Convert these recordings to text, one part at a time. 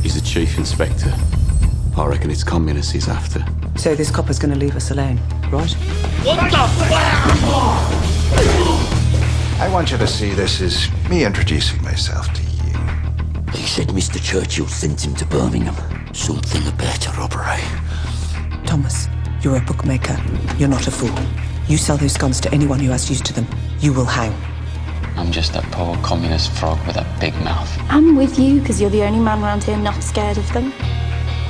He's a chief inspector. I reckon it's communists he's after. So this copper's gonna leave us alone, right? What the fuck? I want you to see this as me introducing myself to you. He said Mr. Churchill sent him to Birmingham. Something about a robbery. Thomas, you're a bookmaker. You're not a fool. You sell those guns to anyone who has use to them. You will hang. I'm just a poor communist frog with a big mouth. I'm with you because you're the only man around here not scared of them.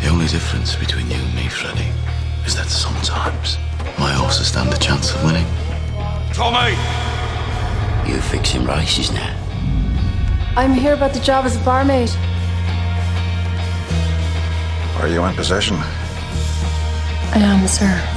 The only difference between you and me, Freddy, is that sometimes my horses stand a chance of winning. Tommy! You fix him races now. I'm here about the job as a barmaid. Are you in possession? I am, sir.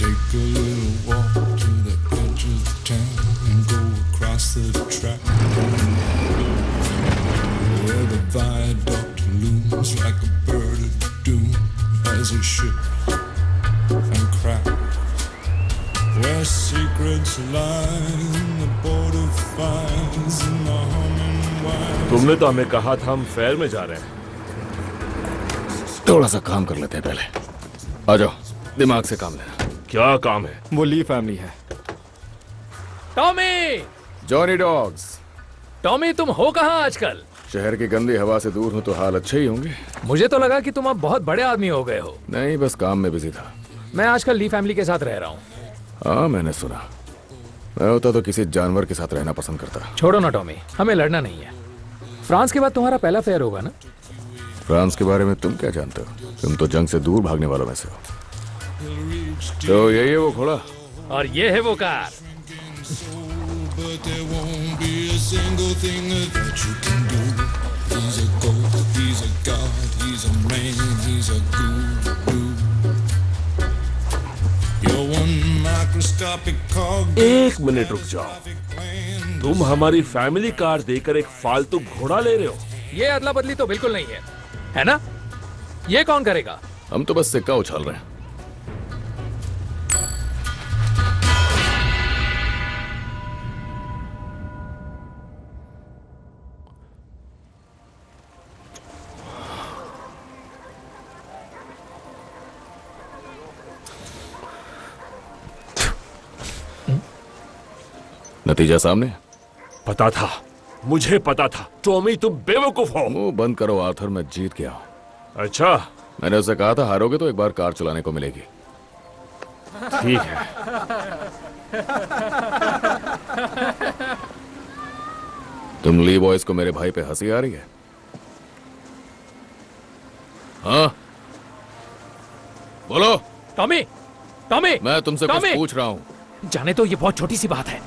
Take a little walk to the edge of town and go across the track where the viaduct looms like a bird of doom as it shifts and cracks, where secrets lie in the border fires and the humming wires. तुमने तो हमें कहा था हम fair में जा रहे हैं। थोड़ा सा काम कर लेते हैं पहले। आ जाओ, दिमाग से काम लेना। क्या काम है? वो ली फैमिली है। टॉमी! Johnny dogs. टॉमी, तुम हो कहाँ आजकल? शहर की गंदी हवा से दूर हूँ तो हाल अच्छे ही होंगे। मुझे तो लगा कि तुम अब बहुत बड़े आदमी हो गए हो। नहीं, बस काम में बिजी था। मैं आजकल ली फैमिली के साथ रह रहा हूँ। हाँ, मैंने सुना। मैं होता तो किसी जानवर के साथ रहना पसंद करता। छोड़ो ना टॉमी, हमें लड़ना नहीं है। फ्रांस के बाद तुम्हारा पहला फेयर होगा ना? फ्रांस के बारे में तुम क्या जानते हो? तुम तो जंग से दूर भागने वालों में से हो। तो यही है वो घोड़ा और ये है वो कार। एक मिनट रुक जाओ। तुम हमारी फैमिली कार देकर एक फालतू घोड़ा ले रहे हो? ये अदला बदली तो बिल्कुल नहीं है ना? ये कौन करेगा? हम तो बस सिक्का उछाल रहे हैं। नतीजा सामने। पता था, मुझे पता था। टॉमी, तुम बेवकूफ हो। मुंह बंद करो आर्थर, मैं जीत गया। अच्छा, मैंने उसे कहा था हारोगे तो एक बार कार चलाने को मिलेगी। ठीक है। तुम ली बॉयज को मेरे भाई पे हंसी आ रही है? हाँ, बोलो। टॉमी, टॉमी, मैं तुमसे कुछ पूछ रहा हूँ। जाने तो ये बहुत छोटी सी बात है।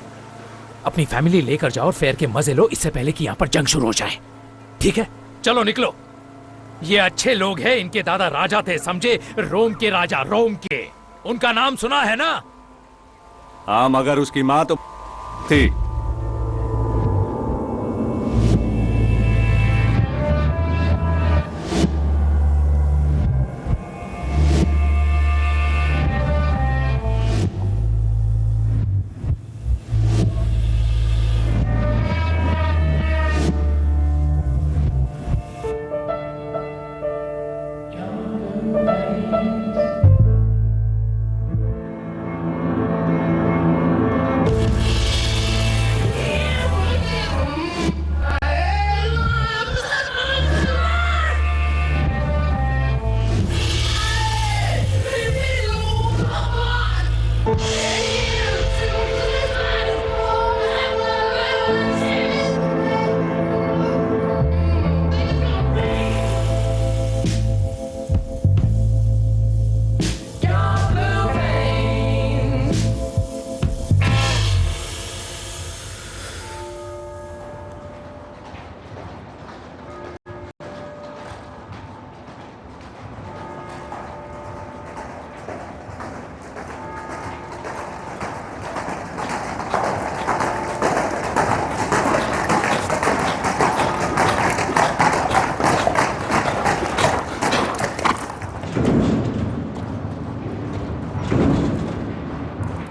अपनी फैमिली लेकर जाओ और फेयर के मजे लो, इससे पहले कि यहाँ पर जंग शुरू हो जाए। ठीक है, चलो निकलो। ये अच्छे लोग हैं, इनके दादा राजा थे, समझे? रोम के राजा, रोम के। उनका नाम सुना है ना? हाँ, मगर उसकी माँ तो थी।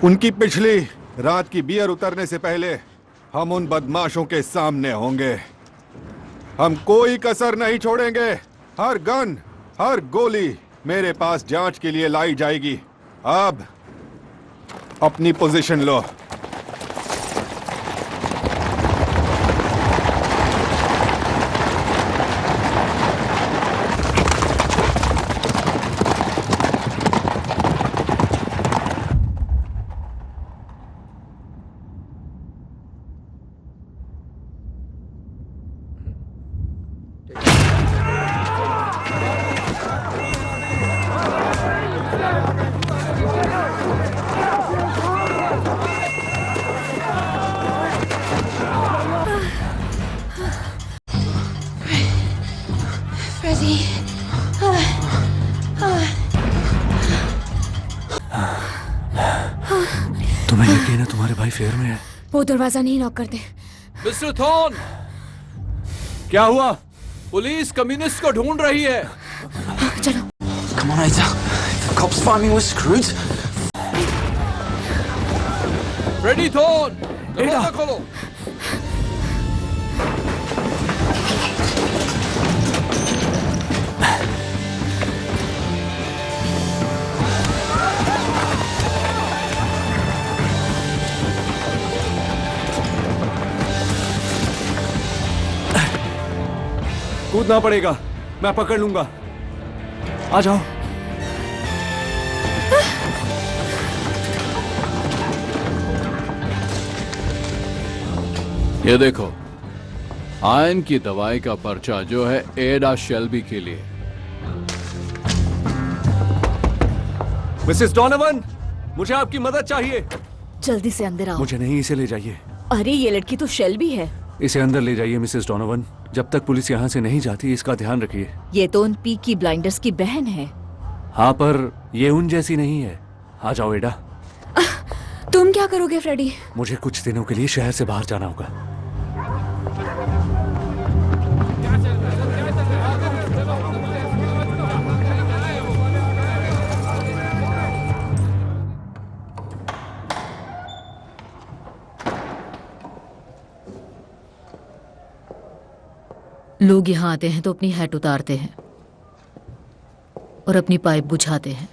उनकी पिछली रात की बियर उतरने से पहले हम उन बदमाशों के सामने होंगे। हम कोई कसर नहीं छोड़ेंगे। हर गन, हर गोली मेरे पास जांच के लिए लाई जाएगी। अब अपनी पोजीशन लो। Freddie. तुम्हें यकीन है तुम्हारे भाई फेयर में है? वो दरवाजा नहीं लॉक करते। मिस्टर थॉर्न, क्या हुआ? पुलिस कम्युनिस्ट को ढूंढ रही है। चलो। Come on, Ada. If the cops find me, we're screwed. Freddie Thorne, दरवाजा खोलो। कूदना पड़ेगा, मैं पकड़ लूंगा। आ जाओ। ये देखो, आयन की दवाई का पर्चा जो है एडा शेल्बी के लिए। मिसेस डोनोवन, मुझे आपकी मदद चाहिए। जल्दी से अंदर आओ। मुझे नहीं, इसे ले जाइए। अरे ये लड़की तो शेल्बी है। इसे अंदर ले जाइए मिसेस डोनोवन। जब तक पुलिस यहाँ से नहीं जाती इसका ध्यान रखिए। ये तो उन पीकी ब्लाइंडर्स की बहन है। हाँ, पर ये उन जैसी नहीं है। आ जाओ एडा। तुम क्या करोगे फ्रेडी? मुझे कुछ दिनों के लिए शहर से बाहर जाना होगा। लोग यहाँ आते हैं तो अपनी हैट उतारते हैं और अपनी पाइप बुझाते हैं।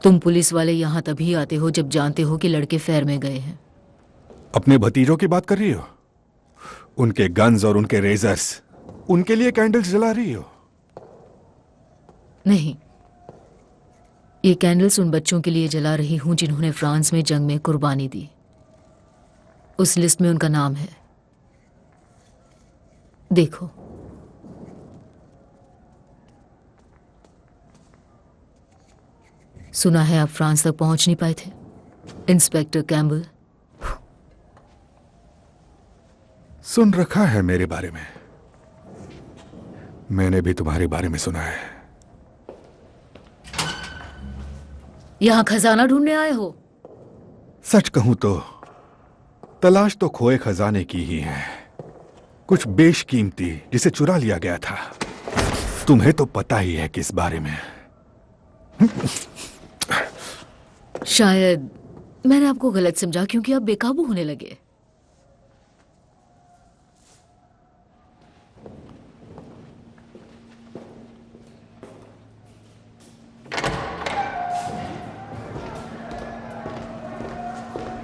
तुम पुलिस वाले यहाँ तभी आते हो जब जानते हो कि लड़के फेयर में गए हैं। अपने भतीजों की बात कर रही हो? उनके गन्स और उनके रेजर्स, उनके लिए कैंडल्स जला रही हो? नहीं, ये कैंडल्स उन बच्चों के लिए जला रही हूं जिन्होंने फ्रांस में जंग में कुर्बानी दी। उस लिस्ट में उनका नाम है। देखो। सुना है आप फ्रांस तक पहुंच नहीं पाए थे, इंस्पेक्टर कैम्बल। सुन रखा है मेरे बारे में। मैंने भी तुम्हारे बारे में सुना है। यहां खजाना ढूंढने आए हो? सच कहूं तो तलाश तो खोए खजाने की ही है, कुछ बेशकीमती जिसे चुरा लिया गया था। तुम्हें तो पता ही है किस बारे में। शायद मैंने आपको गलत समझा क्योंकि आप बेकाबू होने लगे।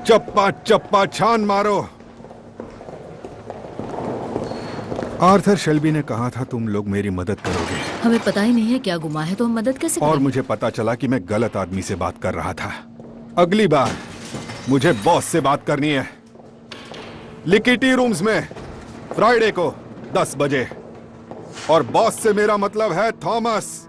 चप्पा चप्पा छान मारो। आर्थर शेल्बी ने कहा था तुम लोग मेरी मदद करोगे। हमें पता ही नहीं है क्या गुमा है तो हम मदद कैसे करेंगे? और मुझे पता चला कि मैं गलत आदमी से बात कर रहा था। अगली बार मुझे बॉस से बात करनी है। लिकिटी रूम्स में फ्राइडे को 10 बजे। और बॉस से मेरा मतलब है थॉमस।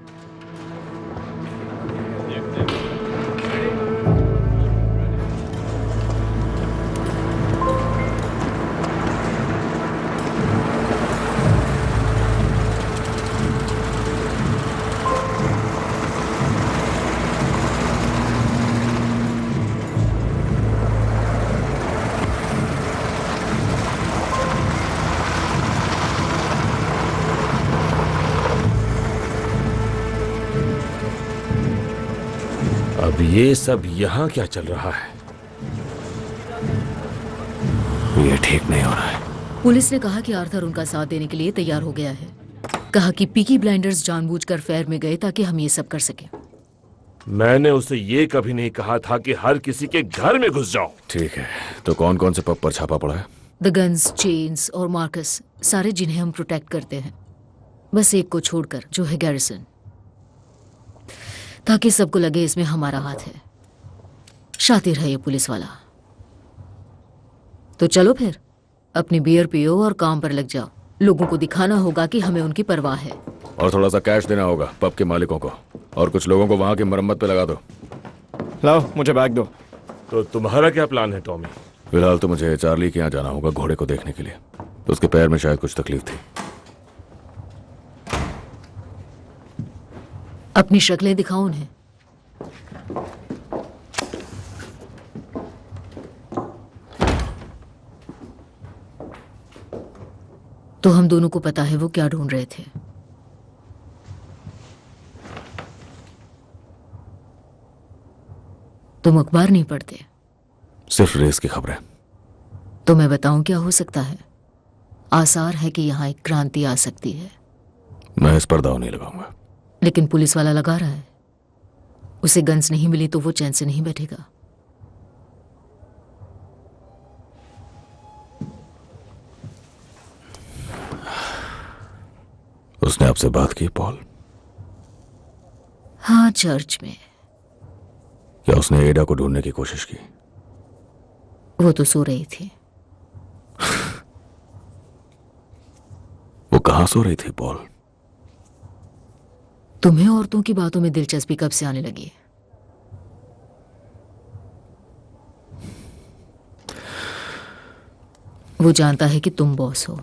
और ये सब यहाँ क्या चल रहा है? ये ठीक नहीं हो रहा है। पुलिस ने कहा कि आर्थर उनका साथ देने के लिए तैयार हो गया है। कहा कि पीकी ब्लाइंडर्स जानबूझकर फेयर में गए ताकि हम ये सब कर सकें। मैंने उसे ये कभी नहीं कहा था कि हर किसी के घर में घुस जाओ। ठीक है, तो कौन कौन से पब पर छापा पड़ा है? द गन्स, चेन्स और मार्कस, सारे जिन्हें हम प्रोटेक्ट करते हैं, बस एक को छोड़कर जो है गैरिसन, ताकि सबको लगे इसमें हमारा हाथ है। शातिर है ये पुलिस वाला। तो चलो फिर, अपनी बियर पियो और काम पर लग जाओ। लोगों को दिखाना होगा कि हमें उनकी परवाह है। और थोड़ा सा कैश देना होगा पब के मालिकों को, और कुछ लोगों को वहां की मरम्मत पे लगा दो। लाओ, मुझे बैग दो। तो तुम्हारा क्या प्लान है टॉमी? फिलहाल तो मुझे चार्ली के यहाँ जाना होगा घोड़े को देखने के लिए। तो उसके पैर में शायद कुछ तकलीफ थी। अपनी शक्लें दिखाओ उन्हें। तो हम दोनों को पता है वो क्या ढूंढ रहे थे। तुम अखबार नहीं पढ़ते? सिर्फ रेस की खबरें। तो मैं बताऊं क्या हो सकता है? आसार है कि यहां एक क्रांति आ सकती है। मैं इस पर दाव नहीं लगाऊंगा। लेकिन पुलिस वाला लगा रहा है। उसे गन्स नहीं मिली तो वो चैन से नहीं बैठेगा। उसने आपसे बात की पॉल? हाँ, चर्च में। क्या उसने एडा को ढूंढने की कोशिश की? वो तो सो रही थी। वो कहां सो रही थी पॉल? तुम्हें औरतों की बातों में दिलचस्पी कब से आने लगी? वो जानता है कि तुम बॉस हो,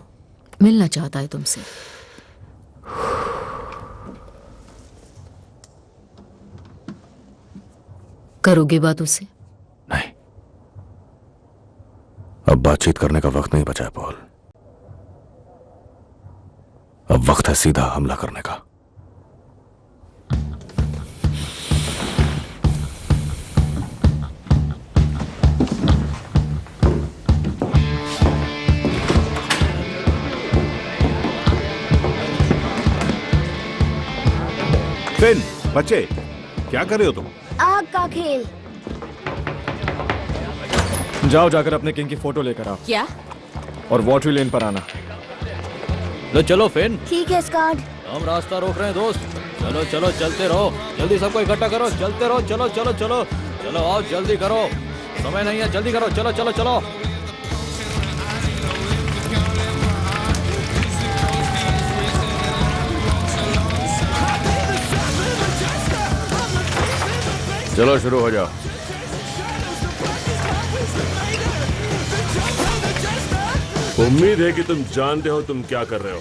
मिलना चाहता है तुमसे। करोगे बात उससे? नहीं, अब बातचीत करने का वक्त नहीं बचा है पॉल। अब वक्त है सीधा हमला करने का। फिन, बच्चे, क्या कर रहे हो तुम? आग का खेल। जाओ, जाकर अपने किंग की फोटो लेकर आओ। क्या? और वॉटरी लेन पर आना। लो चलो फिन। ठीक है स्कॉट। हम रास्ता रोक रहे हैं दोस्त। चलो चलो, चलते रहो। जल्दी सबको इकट्ठा करो, चलते रहो। चलो चलो चलो चलो, आओ जल्दी करो, समय नहीं है, जल्दी करो। चलो चलो चलो। चलो शुरू हो जाओ। उम्मीद है कि तुम जानते हो तुम क्या कर रहे हो।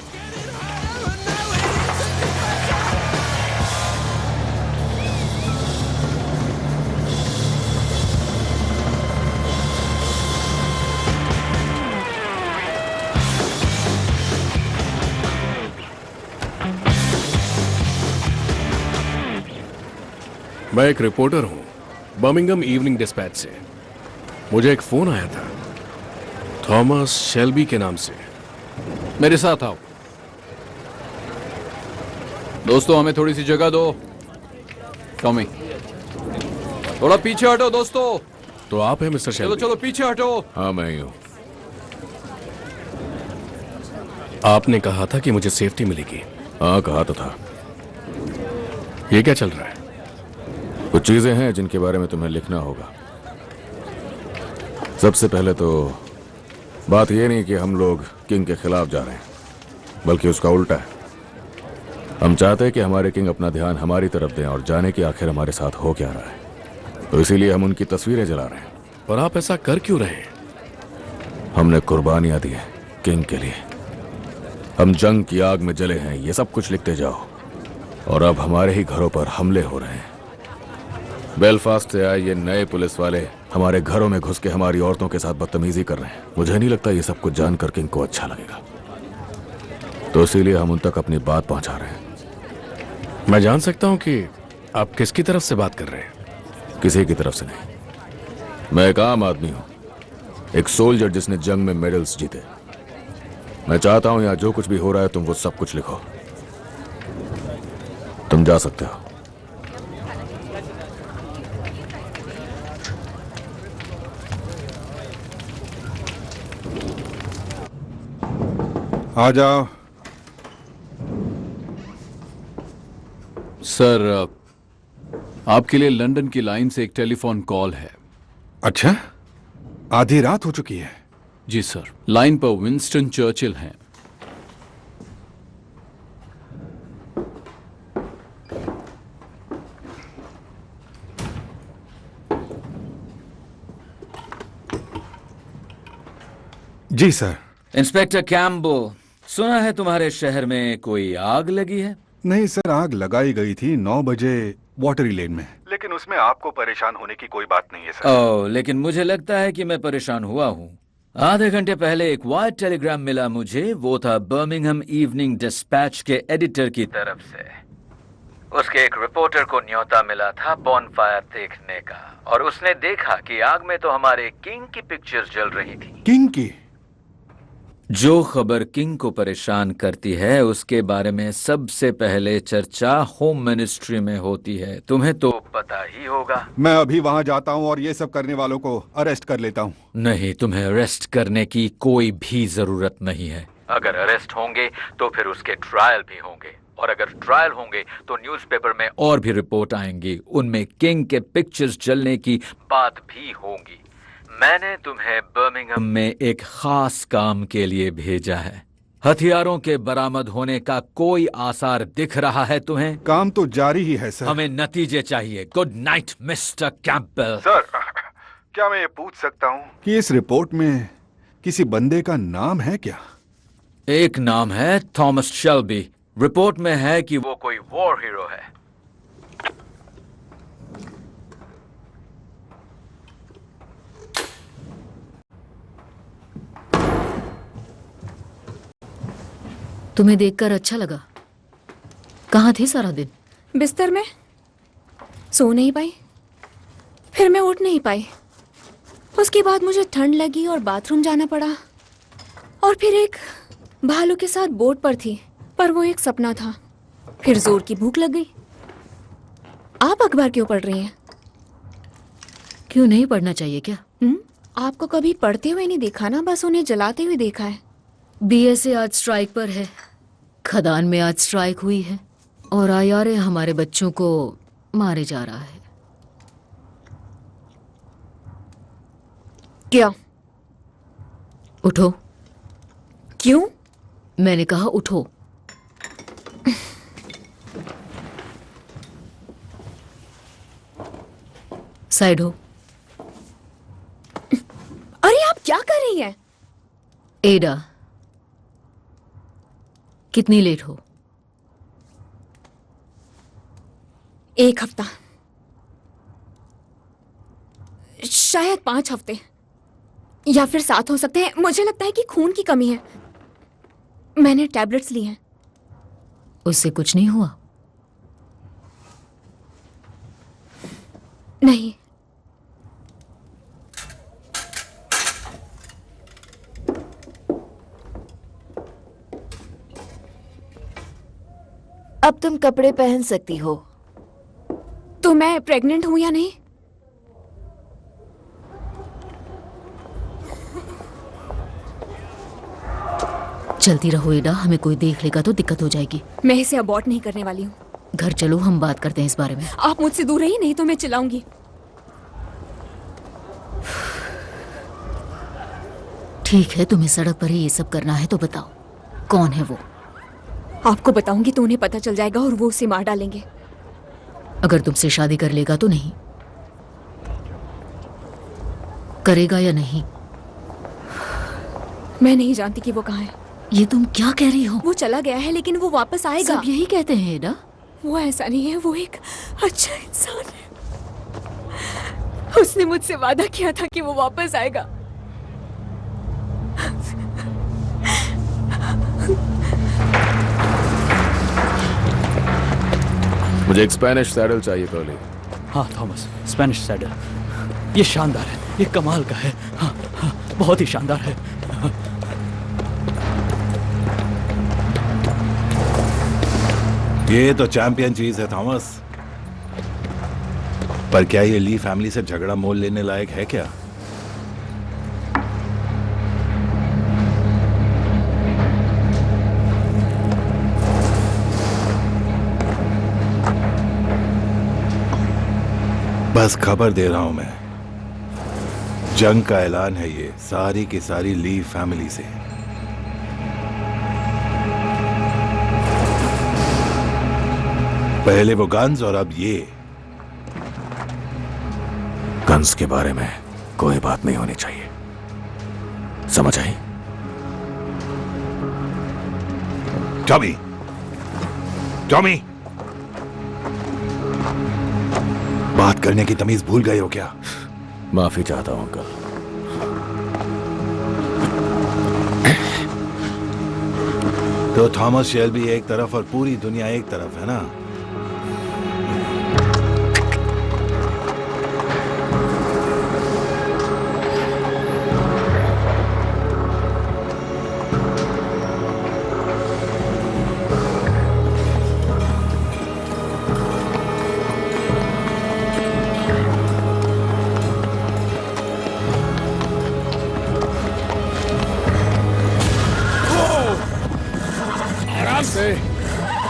मैं एक रिपोर्टर हूं, बर्मिंघम इवनिंग डिस्पैच से। मुझे एक फोन आया था थॉमस शेल्बी के नाम से। मेरे साथ आओ दोस्तों, हमें थोड़ी सी जगह दो। टॉमी, थोड़ा पीछे हटो दोस्तों। तो आप हैं मिस्टर शेल्बी? चलो चलो पीछे हटो। हाँ, मैं ही हूं। आपने कहा था कि मुझे सेफ्टी मिलेगी। हाँ, कहा तो था। ये क्या चल रहा है? कुछ चीजें हैं जिनके बारे में तुम्हें लिखना होगा। सबसे पहले तो बात यह नहीं कि हम लोग किंग के खिलाफ जा रहे हैं, बल्कि उसका उल्टा है। हम चाहते हैं कि हमारे किंग अपना ध्यान हमारी तरफ दें और जाने कि आखिर हमारे साथ हो क्या रहा है। तो इसीलिए हम उनकी तस्वीरें जला रहे हैं। और आप ऐसा कर क्यों रहे हैं? हमने कुर्बानियां दी हैं किंग के लिए। हम जंग की आग में जले हैं, ये सब कुछ लिखते जाओ। और अब हमारे ही घरों पर हमले हो रहे हैं। बेलफास्ट से आए ये नए पुलिस वाले हमारे घरों में घुस के हमारी औरतों के साथ बदतमीजी कर रहे हैं। मुझे नहीं लगता ये सब कुछ जानकर किंग को अच्छा लगेगा, तो इसीलिए हम उन तक अपनी बात पहुंचा रहे हैं। मैं जान सकता हूं कि आप किसकी तरफ से बात कर रहे हैं? किसी की तरफ से नहीं। मैं एक आम आदमी हूं, एक सोल्जर जिसने जंग में मेडल्स जीते। मैं चाहता हूं यहां जो कुछ भी हो रहा है तुम वो सब कुछ लिखो। तुम जा सकते हो। आ जाओ। सर, आपके लिए लंदन की लाइन से एक टेलीफोन कॉल है। अच्छा, आधी रात हो चुकी है। जी सर, लाइन पर विंस्टन चर्चिल हैं। जी सर। इंस्पेक्टर कैम्बल, सुना है तुम्हारे शहर में कोई आग लगी है? नहीं सर, आग लगाई गई थी 9 बजे वाटरी लेन में, लेकिन उसमें आपको परेशान होने की कोई बात नहीं है सर। ओह, लेकिन मुझे लगता है कि मैं परेशान हुआ हूँ। आधे घंटे पहले एक वाइट टेलीग्राम मिला मुझे। वो था बर्मिंघम इवनिंग डिस्पैच के एडिटर की तरफ से। उसके एक रिपोर्टर को न्योता मिला था बॉनफायर देखने का, और उसने देखा कि आग में तो हमारे किंग की पिक्चर्स जल रही थी। किंग की? जो खबर किंग को परेशान करती है उसके बारे में सबसे पहले चर्चा होम मिनिस्ट्री में होती है। तुम्हें तो पता ही होगा। मैं अभी वहां जाता हूं और ये सब करने वालों को अरेस्ट कर लेता हूं। नहीं, तुम्हें अरेस्ट करने की कोई भी जरूरत नहीं है। अगर अरेस्ट होंगे तो फिर उसके ट्रायल भी होंगे, और अगर ट्रायल होंगे तो न्यूज़पेपर में और भी रिपोर्ट आएंगी। उनमें किंग के पिक्चर्स जलने की बात भी होगी। मैंने तुम्हें बर्मिंघम में एक खास काम के लिए भेजा है। हथियारों के बरामद होने का कोई आसार दिख रहा है तुम्हें? काम तो जारी ही है सर। हमें नतीजे चाहिए। Good night mister Campbell. Sir, क्या मैं ये पूछ सकता हूँ कि इस रिपोर्ट में किसी बंदे का नाम है क्या? एक नाम है थॉमस शेल्बी। रिपोर्ट में है कि वो कोई वॉर हीरो है। तुम्हें देखकर अच्छा लगा। कहाँ थी सारा दिन? बिस्तर में। सो नहीं पाई, फिर मैं उठ नहीं पाई। उसके बाद मुझे ठंड लगी और बाथरूम जाना पड़ा, और फिर एक भालू के साथ बोट पर थी, पर वो एक सपना था। फिर जोर की भूख लग गई। आप अखबार क्यों पढ़ रही हैं? क्यों नहीं पढ़ना चाहिए क्या? आपको कभी पढ़ते हुए नहीं देखा ना, बस उन्हें जलाते हुए देखा है। बीएसए आज स्ट्राइक पर है। खदान में आज स्ट्राइक हुई है और आईआरए हमारे बच्चों को मारे जा रहा है। क्या? उठो। क्यों? मैंने कहा उठो। साइड हो। अरे आप क्या कर रही हैं? एडा, कितनी लेट हो? 1 हफ्ता, शायद 5 हफ्ते, या फिर 7 हो सकते हैं। मुझे लगता है कि खून की कमी है। मैंने टैबलेट्स ली हैं। उससे कुछ नहीं हुआ? नहीं। अब तुम कपड़े पहन सकती हो। तो मैं प्रेग्नेंट हूं या नहीं? चलती रहो एडा, हमें कोई देख लेगा तो दिक्कत हो जाएगी। मैं इसे अबॉर्ट नहीं करने वाली हूँ। घर चलो, हम बात करते हैं इस बारे में। आप मुझसे दूर रहिए, नहीं तो मैं चिल्लाऊंगी। ठीक है, तुम्हें सड़क पर ही ये सब करना है तो बताओ कौन है वो? आपको बताऊंगी तो उन्हें पता चल जाएगा और वो उसे मार डालेंगे। अगर तुमसे शादी कर लेगा तो नहीं करेगा या नहीं? मैं नहीं जानती कि वो कहाँ है। ये तुम क्या कह रही हो? वो चला गया है, लेकिन वो वापस आएगा। सब यही कहते हैं एडा। वो ऐसा नहीं है, वो एक अच्छा इंसान है। उसने मुझसे वादा किया था कि वो वापस आएगा। मुझे एक स्पेनिश सैडल चाहिए कर्ली। हाँ थॉमस, स्पेनिश सैडल। ये शानदार है, ये कमाल का है। हाँ हाँ, बहुत ही शानदार है। ये तो चैंपियन चीज है थॉमस। पर क्या ये ली फैमिली से झगड़ा मोल लेने लायक है क्या? बस खबर दे रहा हूं मैं, जंग का ऐलान है ये सारी की सारी ली फैमिली से। पहले वो गन्स और अब ये। गन्स के बारे में कोई बात नहीं होनी चाहिए, समझ आई? टॉमी, टॉमी, बात करने की तमीज भूल गए हो क्या? माफी चाहता हूं अंकल। तो थॉमस शेल्बी एक तरफ और पूरी दुनिया एक तरफ है ना?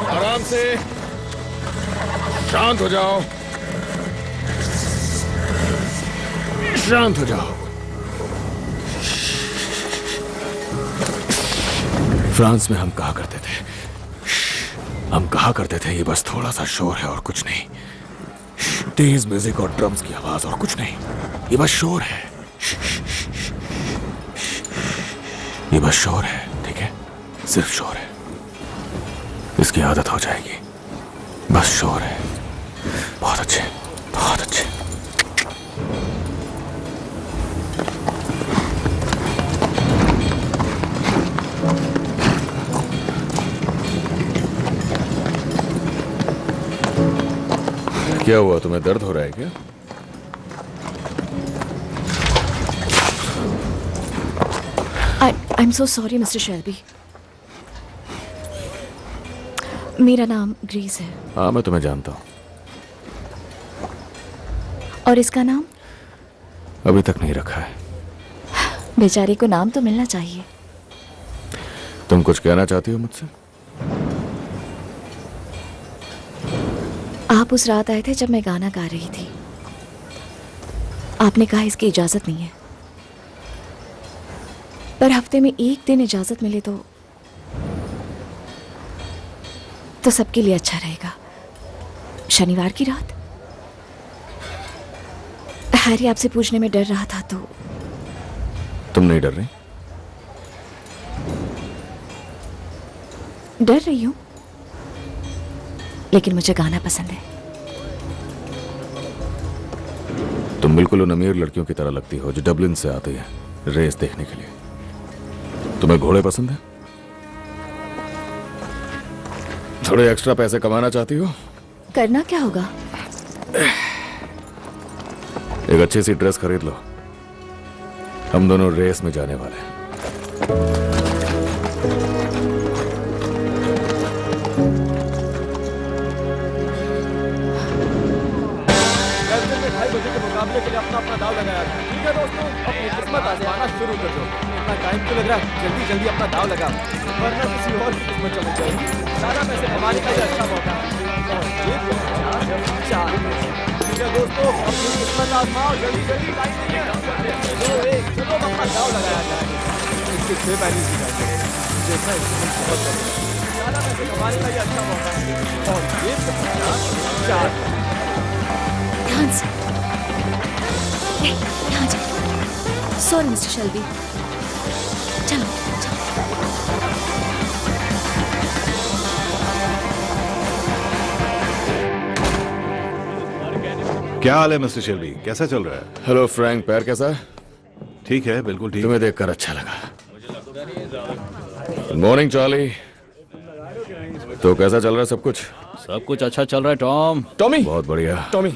आराम से शांत हो जाओ, शांत हो जाओ। फ्रांस में हम कहा करते थे, ये बस थोड़ा सा शोर है और कुछ नहीं। तेज म्यूजिक और ड्रम्स की आवाज और कुछ नहीं, ये बस शोर है, ये बस शोर है, ठीक है? सिर्फ शोर है, इसकी आदत हो जाएगी। बस शोर है। बहुत अच्छे, बहुत अच्छे। क्या हुआ, तुम्हें दर्द हो रहा है क्या? I'm so sorry, Mr. Shelby. मेरा नाम ग्रीस है। हाँ, मैं तुम्हें जानता हूँ। और इसका नाम? अभी तक नहीं रखा है। बेचारे को नाम तो मिलना चाहिए। तुम कुछ कहना चाहती हो मुझसे? आप उस रात आए थे जब मैं गाना गा रही थी। आपने कहा इसकी इजाजत नहीं है, पर हफ्ते में एक दिन इजाजत मिले तो सबके लिए अच्छा रहेगा। शनिवार की रात हैरी आपसे पूछने में डर रहा था, तो तुम नहीं डर रही? डर रही हूं, लेकिन मुझे गाना पसंद है। तुम बिल्कुल उन अमीर लड़कियों की तरह लगती हो जो डबलिन से आती है रेस देखने के लिए। तुम्हें घोड़े पसंद है? थोड़े एक्स्ट्रा पैसे कमाना चाहती हो? करना क्या होगा? एक अच्छी सी ड्रेस खरीद लो, हम दोनों रेस में जाने वाले हैं। मुकाबले के लिए अपना अपना दाव लगाया था। ठीक है दोस्तों, अपनी किस्मत आजमाना शुरू कर दो। इतना टाइम क्यों लग रहा है? जल्दी जल्दी अपना दाव लगा, वरना किसी और की किस्मत चमक जाएगी। सारा पैसे कमाने का ये अच्छा मौका है। ठीक है दोस्तों, अपनी किस्मत आजमाओ, जल्दी जल्दी, टाइम नहीं है। चलो अपना दाव लगाया जाए। इसकी 6 बैलेंस की जाए, देखना इसमें बहुत सारा पैसे कमाने का ये अच्छा मौका है। और ये 4 ध्यान से। यहाँ जाओ। Sorry mister Shelby. चलो चलो। क्या हाल है मिस्टर शेल्बी, कैसा चल रहा है? हेलो फ्रैंक, पैर कैसा है? ठीक है, बिल्कुल ठीक। तुम्हें देखकर अच्छा लगा। Good morning Charlie. तो कैसा चल रहा है सब कुछ? सब कुछ अच्छा चल रहा है टॉम। टॉमी, बहुत बढ़िया। टॉमी,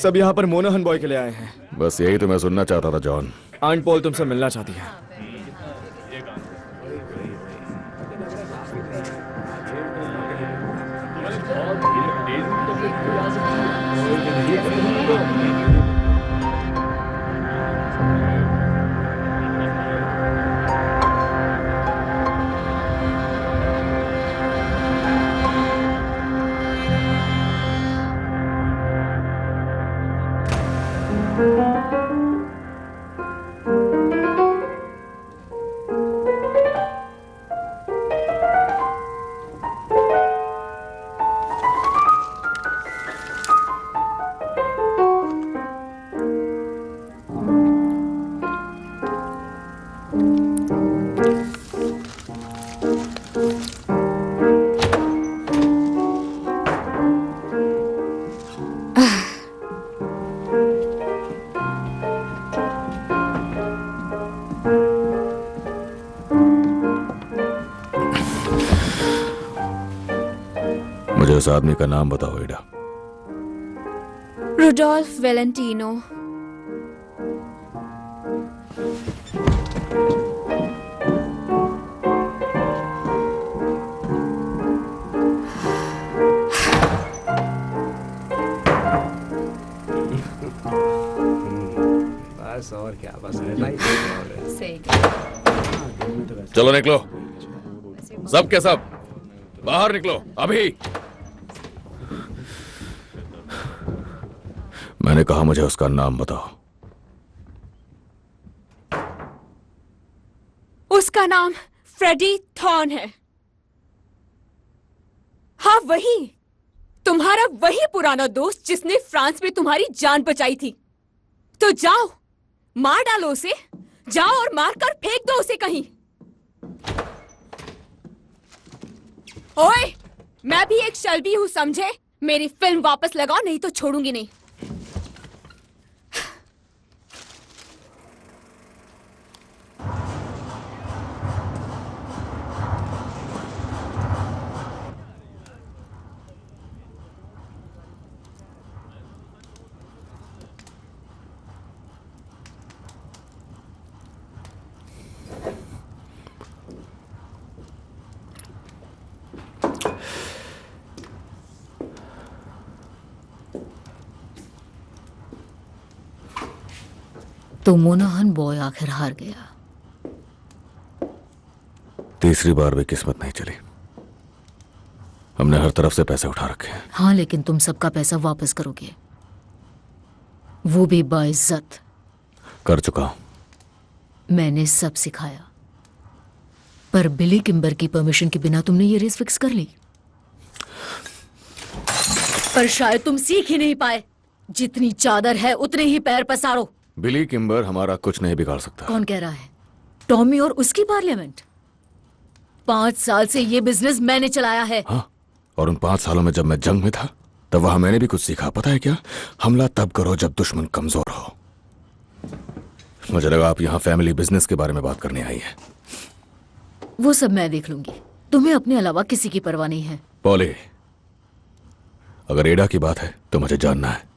सब यहाँ पर मोनाहन बॉय के लिए आए हैं। बस यही तो मैं सुनना चाहता था जॉन। आंट पॉल तुमसे मिलना चाहती है। मुझे उस आदमी का नाम बताओ एडा। Rudolph Valentino. बस और क्या, बस चलो निकलो, सब के सब बाहर निकलो अभी। मैंने कहा मुझे उसका नाम बताओ। उसका नाम फ्रेडी थॉर्न है। हाँ वही, तुम्हारा वही पुराना दोस्त जिसने फ्रांस में तुम्हारी जान बचाई थी। तो जाओ, मार डालो उसे, जाओ और मारकर फेंक दो उसे कहीं। ओए, मैं भी एक शल्बी हूं समझे। मेरी फिल्म वापस लगाओ, नहीं तो छोड़ूंगी नहीं। तो मोनाहन बॉय आखिर हार गया। तीसरी बार भी किस्मत नहीं चली। हमने हर तरफ से पैसे उठा रखे हैं। हाँ, लेकिन तुम सबका पैसा वापस करोगे, वो भी बाइज्जत। कर चुका हूं। मैंने सब सिखाया, पर बिली किम्बर की परमिशन के बिना तुमने ये रेस फिक्स कर ली। पर शायद तुम सीख ही नहीं पाए। जितनी चादर है उतने ही पैर पसारो। बिली किम्बर हमारा कुछ नहीं बिगाड़ सकता। कौन कह रहा है? टॉमी और उसकी पार्लियामेंट। 5 साल से ये बिजनेस मैंने चलाया है। हाँ, और उन 5 सालों में जब मैं जंग में था तब वहां मैंने भी कुछ सीखा। पता है क्या? हमला तब करो जब दुश्मन कमजोर हो। मुझे लगा आप यहाँ फैमिली बिजनेस के बारे में बात करने आई है। वो सब मैं देख लूंगी। तुम्हें अपने अलावा किसी की परवाह नहीं है। पॉली, अगर एडा की बात है तो मुझे जानना है।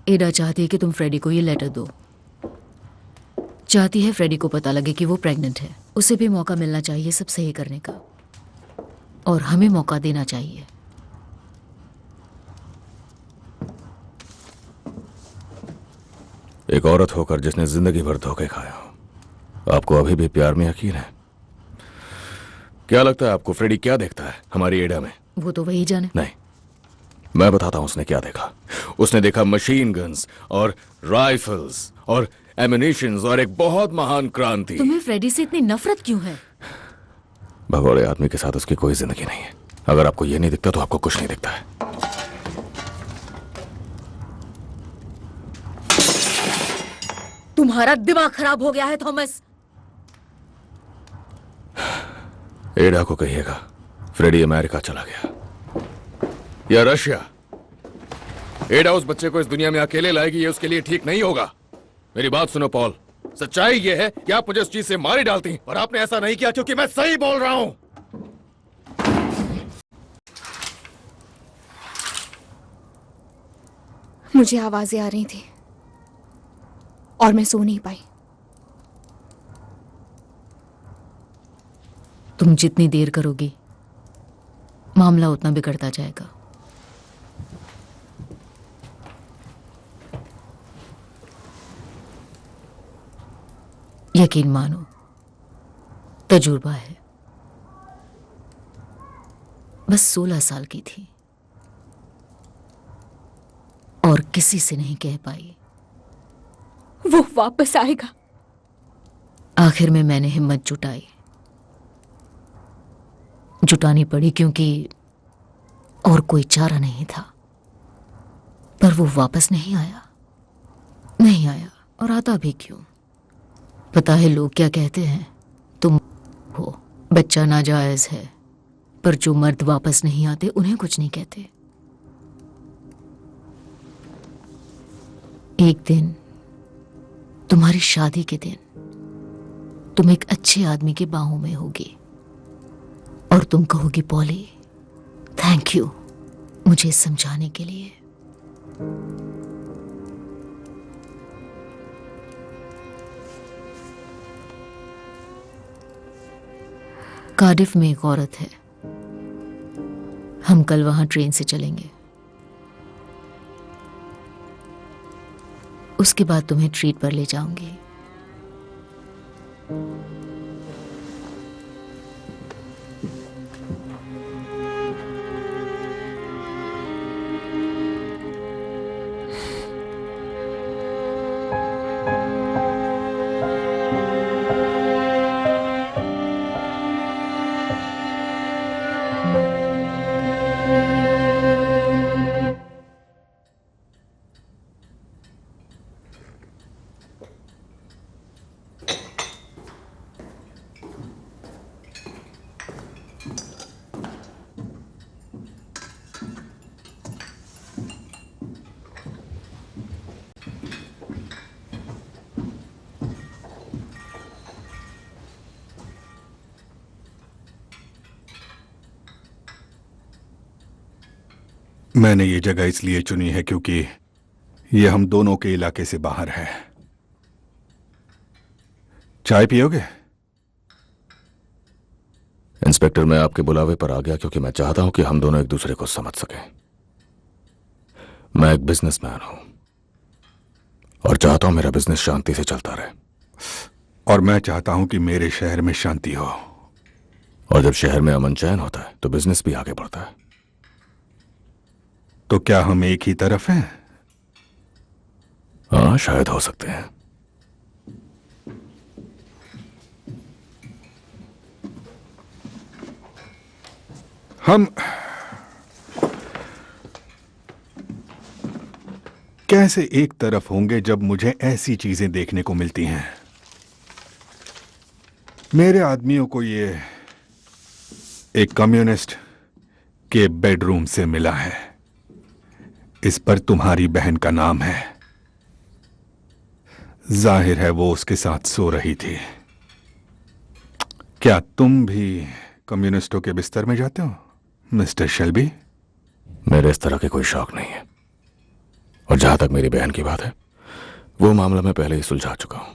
एडा चाहती है कि तुम फ्रेडी को ये लेटर दो। चाहती है फ्रेडी को पता लगे कि वो प्रेग्नेंट है। उसे भी मौका मिलना चाहिए सब सही करने का, और हमें मौका देना चाहिए। एक औरत होकर जिसने जिंदगी भर धोखे खाया, आपको अभी भी प्यार में यकीन है? क्या लगता है आपको फ्रेडी क्या देखता है हमारी एडा में? वो तो वही जाने। नहीं, मैं बताता हूं उसने क्या देखा। उसने देखा मशीन गन्स और राइफल्स और एमिनेशंस और एक बहुत महान क्रांति। तुम्हें फ्रेडी से इतनी नफरत क्यों है? भगोड़े आदमी के साथ उसकी कोई जिंदगी नहीं है। अगर आपको ये नहीं दिखता तो आपको कुछ नहीं दिखता है। तुम्हारा दिमाग खराब हो गया है थॉमस। एडा को कहिएगा फ्रेडी अमेरिका चला गया या रशिया। एडा उस बच्चे को इस दुनिया में अकेले लाएगी, ये उसके लिए ठीक नहीं होगा। मेरी बात सुनो पॉल, सच्चाई ये है कि आप मुझे उस चीज से मार ही डालती, और आपने ऐसा नहीं किया क्योंकि मैं सही बोल रहा हूं। मुझे आवाजें आ रही थी और मैं सो नहीं पाई। तुम जितनी देर करोगी मामला उतना बिगड़ता जाएगा। यकीन मानो, तजुर्बा है। बस 16 साल की थी और किसी से नहीं कह पाई। वो वापस आएगा। आखिर में मैंने हिम्मत जुटानी पड़ी क्योंकि और कोई चारा नहीं था। पर वो वापस नहीं आया और आता भी क्यों? पता है लोग क्या कहते हैं? तुम हो, बच्चा नाजायज है, पर जो मर्द वापस नहीं आते उन्हें कुछ नहीं कहते। एक दिन, तुम्हारी शादी के दिन, तुम एक अच्छे आदमी के बाहों में होगी और तुम कहोगी पॉली, थैंक यू मुझे समझाने के लिए। कार्डिफ में एक औरत है, हम कल वहां ट्रेन से चलेंगे। उसके बाद तुम्हें ट्रीट पर ले जाऊंगी। मैंने ये जगह इसलिए चुनी है क्योंकि ये हम दोनों के इलाके से बाहर है। चाय पियोगे? इंस्पेक्टर, मैं आपके बुलावे पर आ गया क्योंकि मैं चाहता हूं कि हम दोनों एक दूसरे को समझ सकें। मैं एक बिजनेसमैन हूं और चाहता हूं मेरा बिजनेस शांति से चलता रहे। और मैं चाहता हूं कि मेरे शहर में शांति हो। और जब शहर में अमन चैन होता है तो बिजनेस भी आगे बढ़ता है। तो क्या हम एक ही तरफ हैं? हाँ, शायद हो सकते हैं। हम कैसे एक तरफ होंगे जब मुझे ऐसी चीजें देखने को मिलती हैं? मेरे आदमियों को ये एक कम्युनिस्ट के बेडरूम से मिला है। इस पर तुम्हारी बहन का नाम है। जाहिर है वो उसके साथ सो रही थी। क्या तुम भी कम्युनिस्टों के बिस्तर में जाते हो, मिस्टर शेल्बी? मेरे इस तरह के कोई शौक नहीं है। और जहां तक मेरी बहन की बात है, वो मामला मैं पहले ही सुलझा चुका हूं।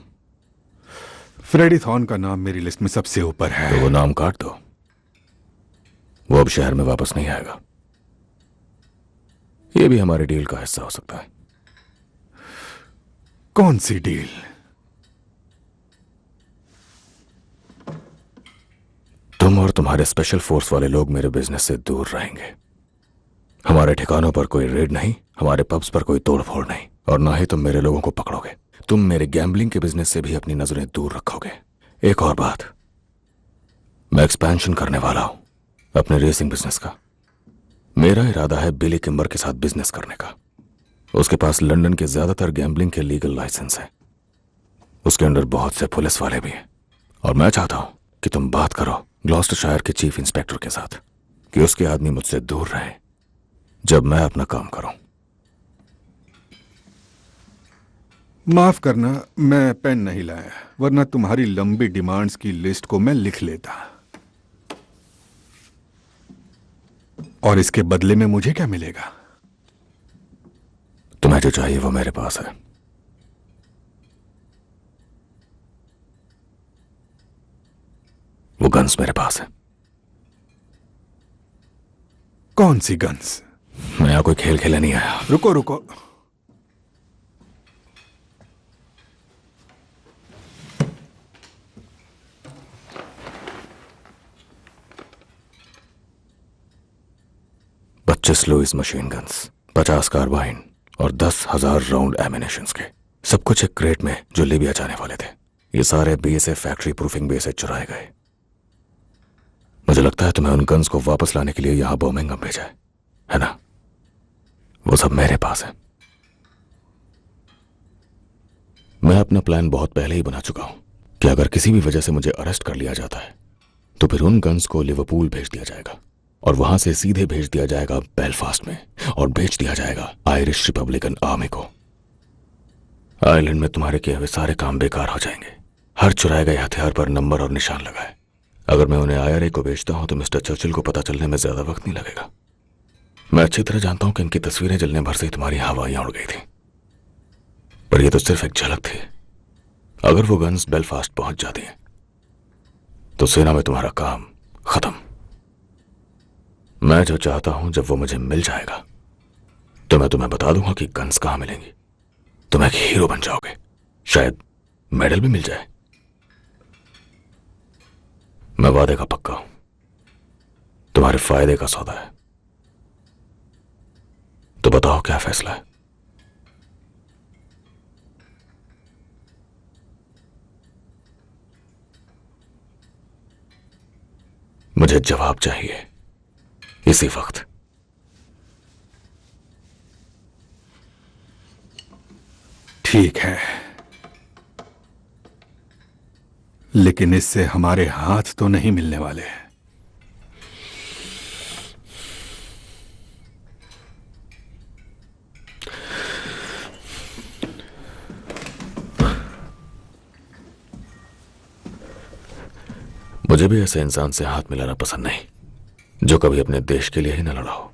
फ्रेडी थॉर्न का नाम मेरी लिस्ट में सबसे ऊपर है। तो वो नाम काट दो। वो अब शहर में वापस नहीं आएगा। ये भी हमारे डील का हिस्सा हो सकता है। कौन सी डील? तुम और तुम्हारे स्पेशल फोर्स वाले लोग मेरे बिजनेस से दूर रहेंगे। हमारे ठिकानों पर कोई रेड नहीं, हमारे पब्स पर कोई तोड़फोड़ नहीं, और ना ही तुम मेरे लोगों को पकड़ोगे। तुम मेरे गैम्बलिंग के बिजनेस से भी अपनी नजरें दूर रखोगे। एक और बात, मैं एक्सपेंशन करने वाला हूं अपने रेसिंग बिजनेस का। मेरा इरादा है बिली किम्बर के साथ बिजनेस करने का। उसके पास लंदन के ज्यादातर गैम्बलिंग के लीगल लाइसेंस है। उसके अंडर बहुत से पुलिस वाले भी हैं। और मैं चाहता हूं कि तुम बात करो ग्लॉस्टरशायर के चीफ इंस्पेक्टर के साथ कि उसके आदमी मुझसे दूर रहे जब मैं अपना काम करूं। माफ करना, मैं पेन नहीं लाया, वरना तुम्हारी लंबी डिमांड्स की लिस्ट को मैं लिख लेता। और इसके बदले में मुझे क्या मिलेगा? तुम्हें जो चाहिए वो मेरे पास है। वो गन्स मेरे पास है। कौन सी गन्स? मैं यहां कोई खेल खेलने नहीं आया। रुको रुको, पच्चीस लुइस मशीन गन्स, 50 कार्बाइन और 10,000 राउंड एमिनेशंस के, सब कुछ एक क्रेट में जो लीबिया जाने वाले थे। ये सारे बीएसएफ फैक्ट्री प्रूफिंग बेस से चुराए गए। मुझे लगता है तुम्हें उन गन्स को वापस लाने के लिए यहां बर्मिंघम भेजा है ना? वो सब मेरे पास है। मैं अपना प्लान बहुत पहले ही बना चुका हूं कि अगर किसी भी वजह से मुझे अरेस्ट कर लिया जाता है तो फिर उन गन्स को लिवरपूल भेज दिया जाएगा और वहां से सीधे भेज दिया जाएगा बेलफास्ट में और भेज दिया जाएगा आयरिश रिपब्लिकन आर्मी को। आयरलैंड में तुम्हारे किए हुए सारे काम बेकार हो जाएंगे। हर चुराए गए हथियार पर नंबर और निशान लगाए। अगर मैं उन्हें IRA को बेचता हूं तो मिस्टर चर्चिल को पता चलने में ज्यादा वक्त नहीं लगेगा। मैं अच्छी तरह जानता हूं कि इनकी तस्वीरें जलने भर से ही तुम्हारी हवाइयां उड़ गई थी, पर यह तो सिर्फ एक झलक थी। अगर वो गन्स बेलफास्ट पहुंच जाती हैं तो सेना में तुम्हारा काम खत्म। मैं जो चाहता हूं, जब वो मुझे मिल जाएगा तो मैं तुम्हें बता दूंगा कि गन्स कहां मिलेंगी। तुम एक हीरो बन जाओगे, शायद मेडल भी मिल जाए। मैं वादे का पक्का हूं, तुम्हारे फायदे का सौदा है। तो बताओ क्या फैसला है? मुझे जवाब चाहिए इसी वक्त। ठीक है, लेकिन इससे हमारे हाथ तो नहीं मिलने वाले हैं। मुझे भी ऐसे इंसान से हाथ मिलाना पसंद नहीं जो कभी अपने देश के लिए ही न लड़ा हो।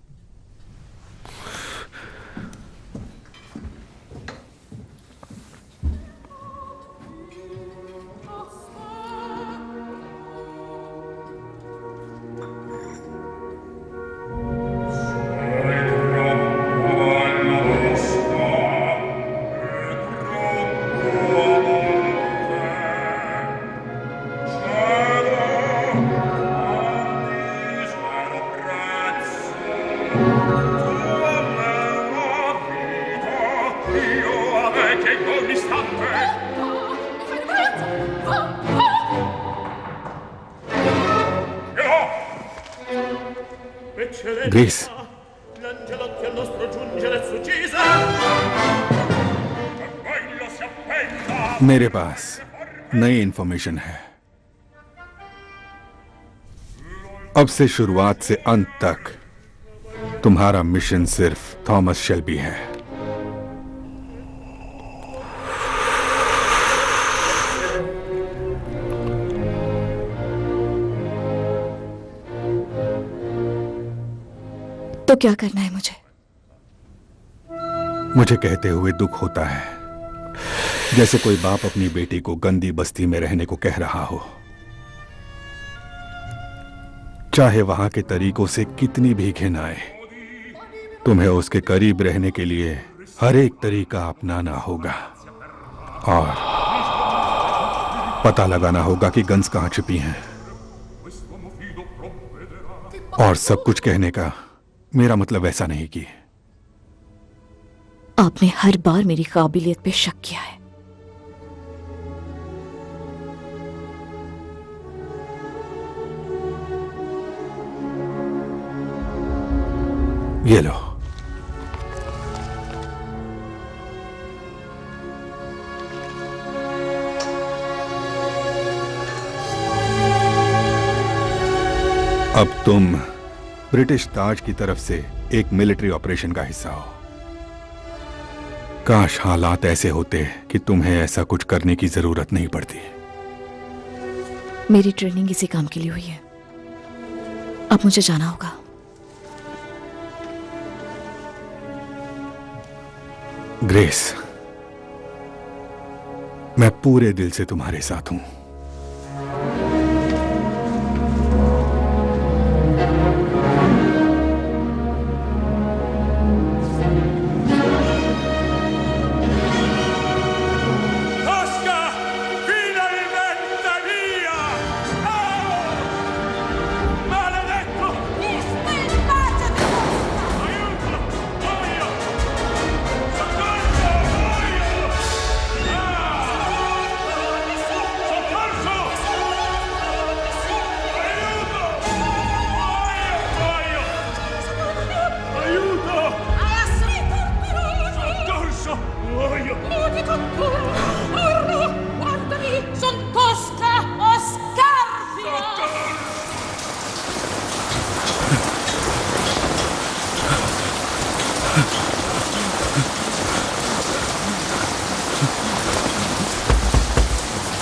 ग्रेस, मेरे पास नई इंफॉर्मेशन है। अब से शुरुआत से अंत तक तुम्हारा मिशन सिर्फ थॉमस शेल्बी है। तो क्या करना है मुझे? मुझे कहते हुए दुख होता है, जैसे कोई बाप अपनी बेटी को गंदी बस्ती में रहने को कह रहा हो, चाहे वहां के तरीकों से कितनी भी घिन आए। तुम्हें उसके करीब रहने के लिए हर एक तरीका अपनाना होगा और पता लगाना होगा कि गन्स कहां छिपी हैं। और सब कुछ कहने का मेरा मतलब ऐसा नहीं कि आपने हर बार मेरी काबिलियत पे शक किया है। ये लो। अब तुम ब्रिटिश ताज की तरफ से एक मिलिट्री ऑपरेशन का हिस्सा हो। काश हालात ऐसे होते कि तुम्हें ऐसा कुछ करने की जरूरत नहीं पड़ती। मेरी ट्रेनिंग इसी काम के लिए हुई है। अब मुझे जाना होगा। ग्रेस, मैं पूरे दिल से तुम्हारे साथ हूं।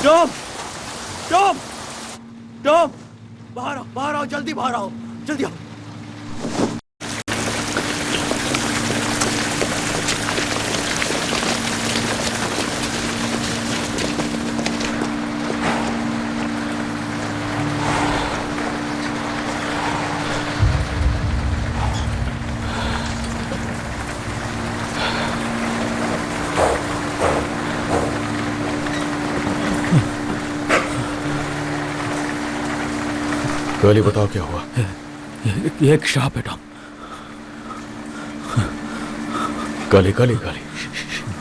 टॉम, टॉम, टॉम, बाहर आओ, जल्दी बाहर आओ, जल्दी आओ। गली बताओ क्या हुआ? ये एक श्राप है टॉम। गली गली गली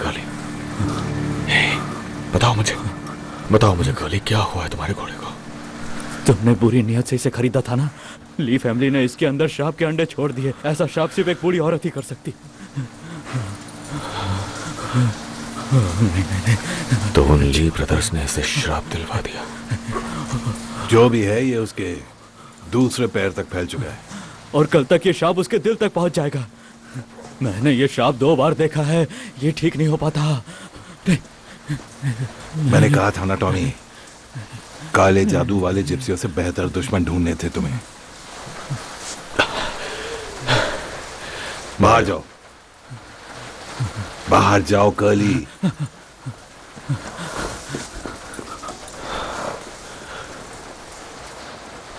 गली, बताओ मुझे गली, क्या हुआ है तुम्हारे घोड़े को? तुमने बुरी नियत से इसे खरीदा था ना। ली फैमिली ने इसके अंदर श्राप के अंडे छोड़ दिए। ऐसा श्राप सिर्फ एक बूढ़ी औरत ही कर सकती। तो उन ली ब्रदर्स ने इसे श्राप दिलवा दिया। जो भी है ये उसके दूसरे पैर तक फैल चुका है और कल तक ये श्राप उसके दिल तक पहुंच जाएगा। मैंने ये श्राप 2 बार देखा है, ये ठीक नहीं हो पाता। मैंने कहा था ना टॉमी, काले जादू वाले जिप्सियों से बेहतर दुश्मन ढूंढने थे तुम्हें। बाहर जाओ, बाहर जाओ कर्ली।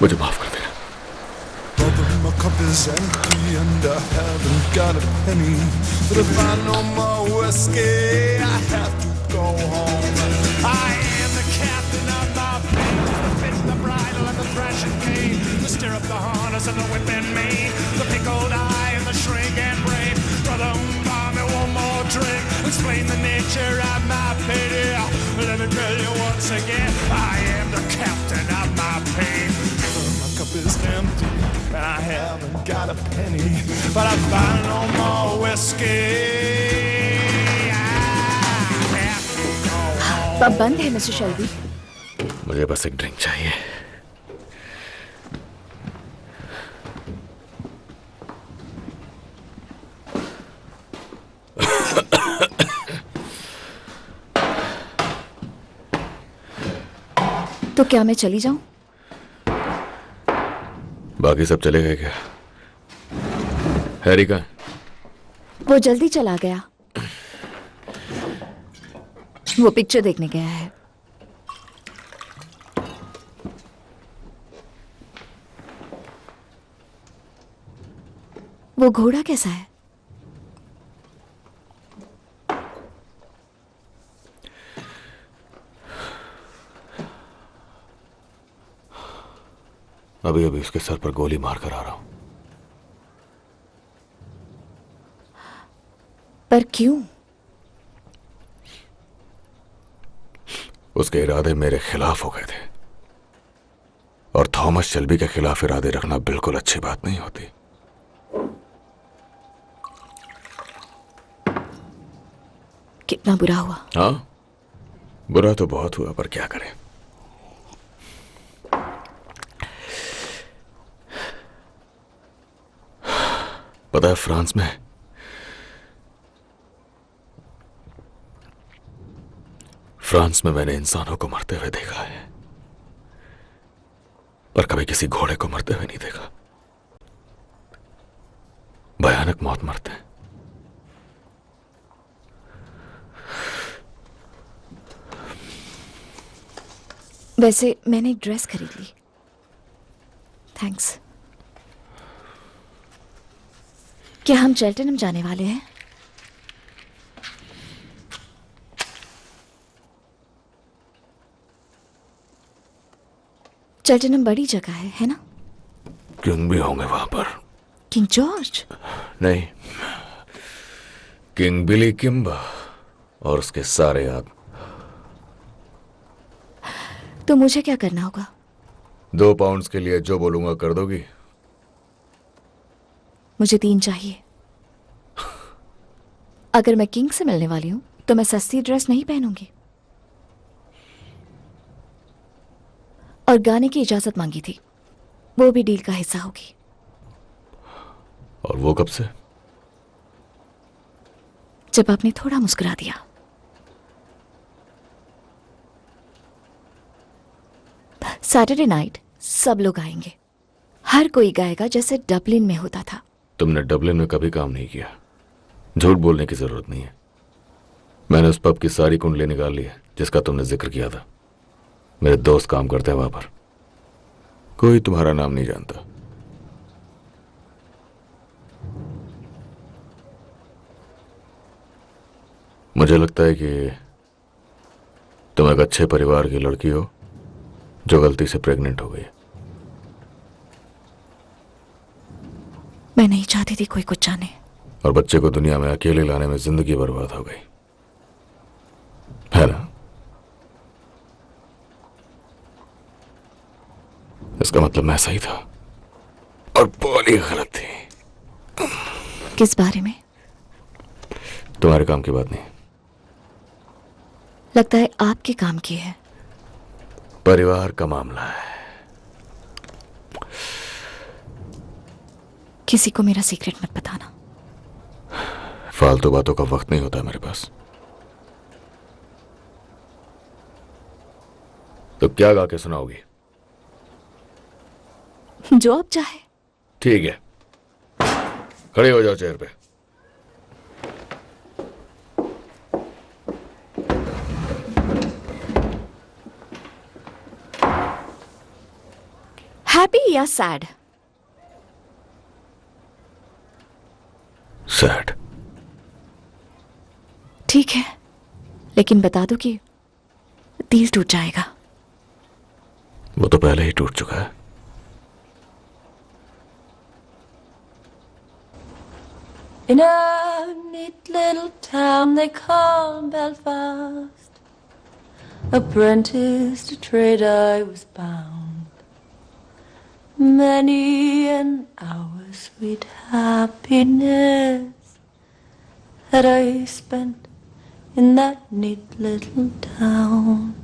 मुझे माफ कर देना। My cup is empty and I haven't got a penny. But if I no more whiskey, I have to go home. I am the captain of my fate, the bit, the bridle and the thrashing cane, the stirrup, the harness and the whip and mane, the pickled eye and the shrink and brain. Brother, buy me one more drink. Explain the nature of my pity. Let me tell you once again, I am the captain of my pain. My cup is empty and I haven't got a penny, but I find no more whiskey. Pub बंद है mister Shelby. मुझे बस एक drink चाहिए। तो क्या मैं चली जाऊं? बाकी सब चले गए क्या? हैरी का? वो जल्दी चला गया। वो पिक्चर देखने गया है। वो घोड़ा कैसा है? अभी अभी उसके सर पर गोली मारकर आ रहा हूं। पर क्यों? उसके इरादे मेरे खिलाफ हो गए थे और थॉमस शेल्बी के खिलाफ इरादे रखना बिल्कुल अच्छी बात नहीं होती। कितना बुरा हुआ। हाँ, बुरा तो बहुत हुआ, पर क्या करें। पता है, फ्रांस में फ्रांस में मैंने इंसानों को मरते हुए देखा है, पर कभी किसी घोड़े को मरते हुए नहीं देखा। भयानक मौत मरते हैं। वैसे मैंने एक ड्रेस खरीद ली। थैंक्स। क्या हम चेल्टनहम जाने वाले हैं? चेल्टनहम बड़ी जगह है ना? किंग भी होंगे वहां पर। King George? नहीं, किंग बिली किम्बा और उसके सारे आदमी। तो मुझे क्या करना होगा? 2 पाउंड्स के लिए जो बोलूंगा कर दोगी? मुझे 3 चाहिए। अगर मैं किंग से मिलने वाली हूं तो मैं सस्ती ड्रेस नहीं पहनूंगी। और गाने की इजाजत मांगी थी, वो भी डील का हिस्सा होगी। और वो कब से? जब आपने थोड़ा मुस्कुरा दिया। सैटरडे नाइट सब लोग आएंगे। हर कोई गाएगा जैसे डबलिन में होता था। तुमने डबलिन में कभी काम नहीं किया, झूठ बोलने की जरूरत नहीं है। मैंने उस पब की सारी कुंडली निकाल ली है जिसका तुमने जिक्र किया था। मेरे दोस्त काम करते हैं वहां पर। कोई तुम्हारा नाम नहीं जानता। मुझे लगता है कि तुम एक अच्छे परिवार की लड़की हो जो गलती से प्रेग्नेंट हो गई। मैं नहीं चाहती थी कोई कुछ जाने। और बच्चे को दुनिया में अकेले लाने में जिंदगी बर्बाद हो गई, है ना? इसका मतलब मैं सही था और पॉली गलत थी। किस बारे में? तुम्हारे काम की बात नहीं। लगता है आपके काम की है। परिवार का मामला है। किसी को मेरा सीक्रेट मत बताना। फालतू बातों का वक्त नहीं होता मेरे पास। तो क्या गा के सुनाओगी? जो आप चाहे। ठीक है, खड़े हो जाओ चेयर पे। हैप्पी या सैड? सैड। ठीक है, लेकिन बता दो कि दिल टूट जाएगा। वो तो पहले ही टूट चुका है। In a neat little town they call Belfast, apprentice to trade I was bound. Many an hour sweet happiness that I spent in that neat little town.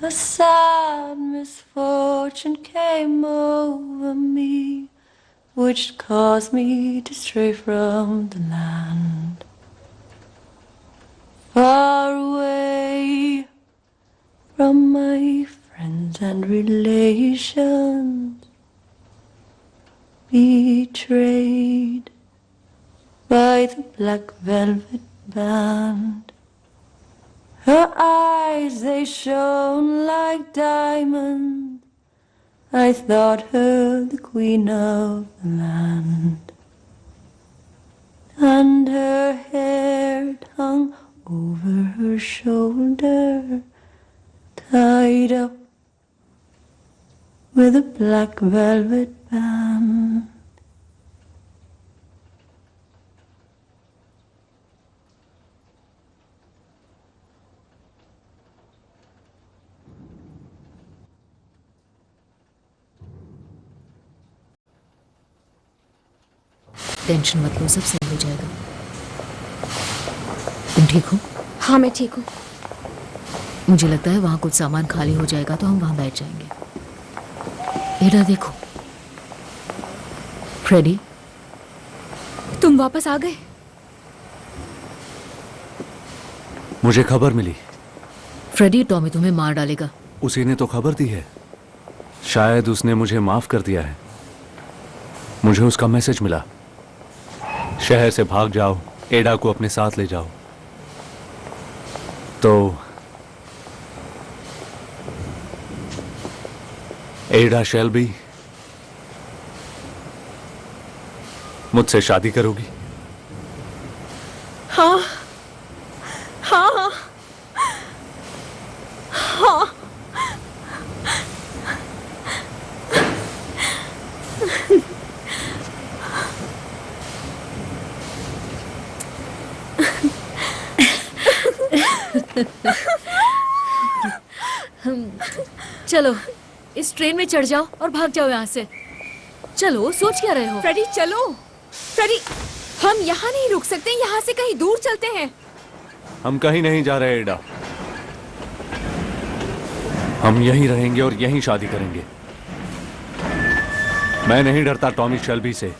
A sad misfortune came over me, which caused me to stray from the land. Far away from my friends and relations, betrayed by the black velvet band. Her eyes, they shone like diamonds. I thought her the queen of the land, and her hair hung over her shoulder, tied up with a black velvet band. Tension मत लो, सब सही हो जाएगा। तुम ठीक हो? हाँ मैं ठीक हूँ। मुझे लगता है वहां कुछ सामान खाली हो जाएगा तो हम वहां बैठ जाएंगे। एडा देखो, फ्रेडी तुम वापस आ गए? मुझे खबर मिली फ्रेडी टॉमी तुम्हें मार डालेगा। उसी ने तो खबर दी है। शायद उसने मुझे माफ कर दिया है। मुझे उसका मैसेज मिला, शहर से भाग जाओ, एडा को अपने साथ ले जाओ। तो एडा शेल्बी मुझसे शादी करोगी? हाँ हाँ हाँ हाँ। चलो इस ट्रेन में चढ़ जाओ और भाग जाओ यहाँ से। चलो, सोच क्या रहे हो? फ्रेडी चलो। फ्रेडी, हम यहाँ नहीं रुक सकते, यहाँ से कहीं दूर चलते हैं। हम कहीं नहीं जा रहे एडा। हम यहीं रहेंगे और यहीं शादी करेंगे। मैं नहीं डरता टॉमी शेल्बी से।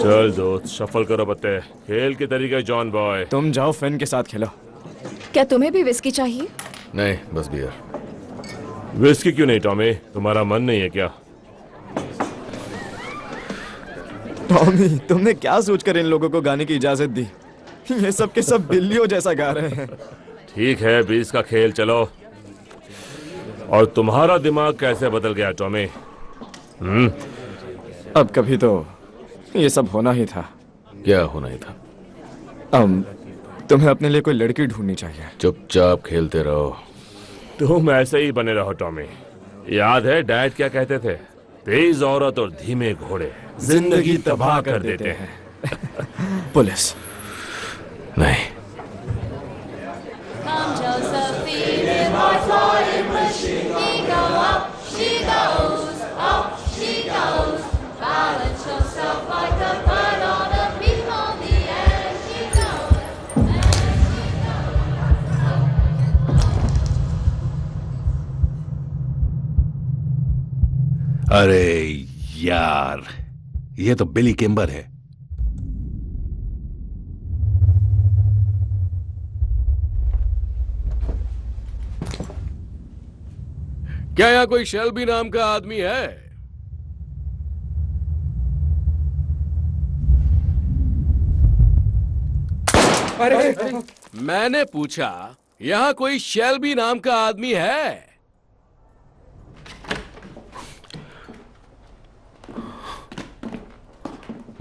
चल दोस्त, शफल करो पत्ते। खेल के तरीके जॉन बॉय। तुम जाओ, फिन के साथ खेलो। क्या तुम्हें भी विस्की चाहिए? नहीं, बस बियर। विस्की क्यों नहीं टॉमी? तुम्हारा मन नहीं है क्या? टॉमी, तुमने क्या सोचकर इन लोगों को गाने की इजाजत दी? ये सब के सब बिल्लियों जैसा गा रहे हैं। ठीक है, 20 का खेल, चलो। और तुम्हारा दिमाग कैसे बदल गया टॉमी? अब कभी तो ये सब होना ही था। क्या होना ही था? तुम्हें अपने लिए कोई लड़की ढूंढनी चाहिए। चुपचाप खेलते रहो। तुम ऐसे ही बने रहो टॉमी। याद है डैड क्या कहते थे? तेज औरत और धीमे घोड़े जिंदगी तबाह कर देते हैं। पुलिस नहीं। Come Josephine, boy flying machine. He go up, she goes, up she goes. Balance yourself like a bird on a beam on the air. She goes, अरे यार, ये तो बिली किम्बर है। क्या यहाँ कोई शेल्बी नाम का आदमी है? अरे मैंने पूछा, यहाँ कोई शेल्बी नाम का आदमी है?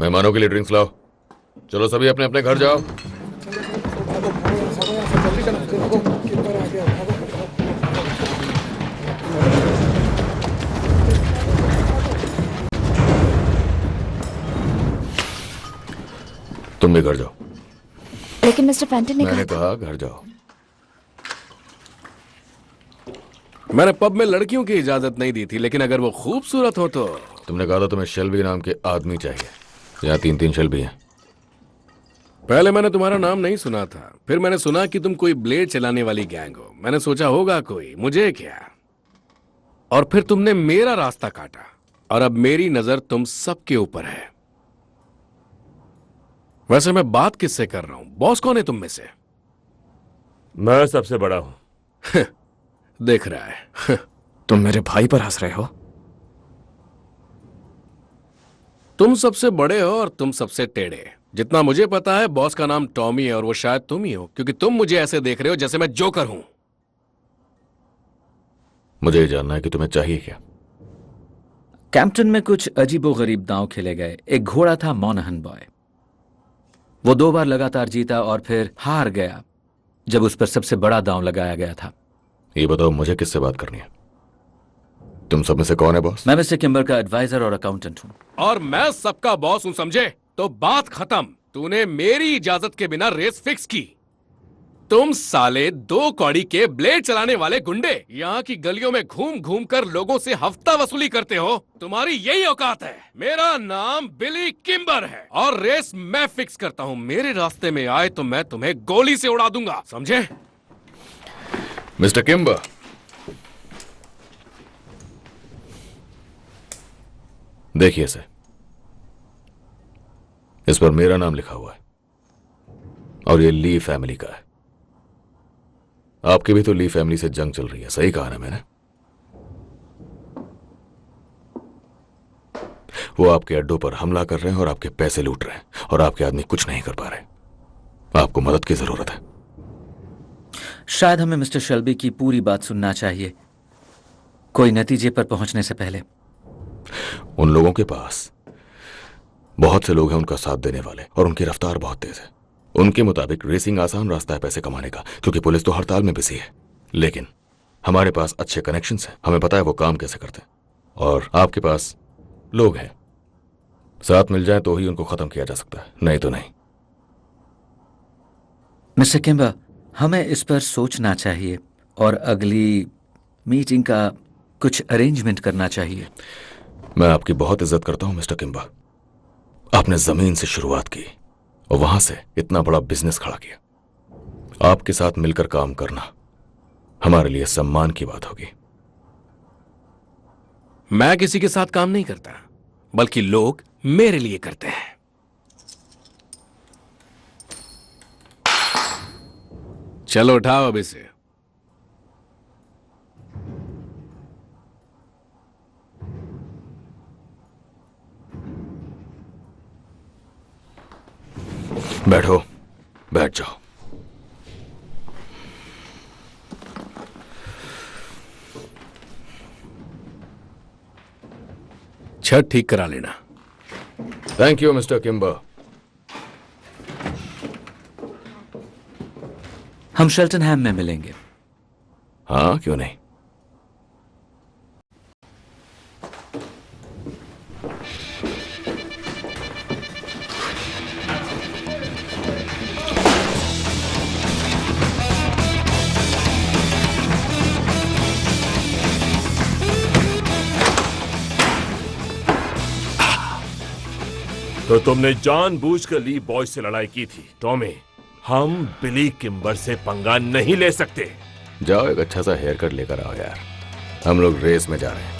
मेहमानों के लिए ड्रिंक्स लाओ। चलो सभी अपने अपने घर जाओ। तुम भी घर जाओ। लेकिन मिस्टर फेंटन ने मैंने कहा कहा घर जाओ। मैंने पब में लड़कियों की इजाजत नहीं दी थी, लेकिन अगर वो खूबसूरत हो तो। तुमने कहा था तुम्हें शेल्बी नाम के आदमी चाहिए। यहाँ 3-3 शेल्बी हैं। पहले मैंने तुम्हारा नाम नहीं सुना था, फिर मैंने सुना कि तुम कोई ब्लेड चलाने वाली गैंग हो। मैंने सोचा होगा कोई, मुझे क्या। और फिर तुमने मेरा रास्ता काटा, और अब मेरी नजर तुम सबके ऊपर है। वैसे मैं बात किससे कर रहा हूं? बॉस कौन है तुम में से? मैं सबसे बड़ा हूं। देख रहा है। तुम मेरे भाई पर हंस रहे हो? तुम सबसे बड़े हो और तुम सबसे टेढ़े। जितना मुझे पता है, बॉस का नाम टॉमी है और वो शायद तुम ही हो, क्योंकि तुम मुझे ऐसे देख रहे हो जैसे मैं जोकर हूं। मुझे ये जानना है कि तुम्हें चाहिए क्या। कैंपटन में कुछ अजीबोगरीब दांव खेले गए। एक घोड़ा था मोनाहन बॉय। वो 2 बार लगातार जीता और फिर हार गया जब उस पर सबसे बड़ा दांव लगाया गया था। ये बताओ, मुझे किससे बात करनी है? तुम सब में से कौन है बॉस? मैं मिस्टर किम्बर का एडवाइजर और अकाउंटेंट हूं। और मैं सबका बॉस हूं, समझे? तो बात खत्म। तूने मेरी इजाजत के बिना रेस फिक्स की। तुम साले 2 कौड़ी के ब्लेड चलाने वाले गुंडे यहाँ की गलियों में घूम घूम कर लोगों से हफ्ता वसूली करते हो। तुम्हारी यही औकात है। मेरा नाम बिली किम्बर है और रेस मैं फिक्स करता हूँ। मेरे रास्ते में आए तो मैं तुम्हें गोली से उड़ा दूंगा, समझे? मिस्टर किम्बर, देखिए इसे, इस पर मेरा नाम लिखा हुआ है और ये ली फैमिली का है। आपकी भी तो ली फैमिली से जंग चल रही है, सही कहा ना मैंने? वो आपके अड्डों पर हमला कर रहे हैं और आपके पैसे लूट रहे हैं और आपके आदमी कुछ नहीं कर पा रहे। आपको मदद की जरूरत है। शायद हमें मिस्टर शेल्बी की पूरी बात सुनना चाहिए, कोई नतीजे पर पहुंचने से पहले। उन लोगों के पास बहुत से लोग हैं उनका साथ देने वाले और उनकी रफ्तार बहुत तेज है। उनके मुताबिक रेसिंग आसान रास्ता है पैसे कमाने का, क्योंकि पुलिस तो हड़ताल में बिजी है। लेकिन हमारे पास अच्छे कनेक्शंस हैं, हमें पता है वो काम कैसे करते हैं। और आपके पास लोग हैं, साथ मिल जाए तो ही उनको खत्म किया जा सकता है, नहीं तो नहीं। मिस्टर किम्बर, हमें इस पर सोचना चाहिए और अगली मीटिंग का कुछ अरेंजमेंट करना चाहिए। मैं आपकी बहुत इज्जत करता हूं मिस्टर किम्बर। आपने जमीन से शुरुआत की और वहां से इतना बड़ा बिजनेस खड़ा किया। आपके साथ मिलकर काम करना हमारे लिए सम्मान की बात होगी। मैं किसी के साथ काम नहीं करता, बल्कि लोग मेरे लिए करते हैं। चलो उठाओ अब इसे। बैठो, बैठ जाओ। छत ठीक करा लेना। Thank you mister Kimber. हम शेल्टनहैम में मिलेंगे। हाँ, क्यों नहीं। तो तुमने जानबूझकर ली बॉय से लड़ाई की थी टॉमी। हम बिली किम्बर से पंगा नहीं ले सकते। जाओ एक अच्छा सा हेयर कट लेकर आओ यार, हम लोग रेस में जा रहे हैं।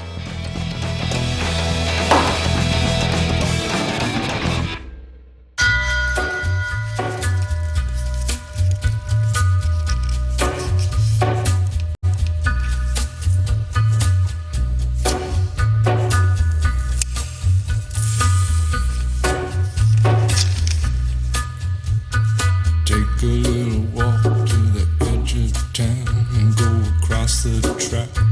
Take a little walk to the edge of town and go across the track.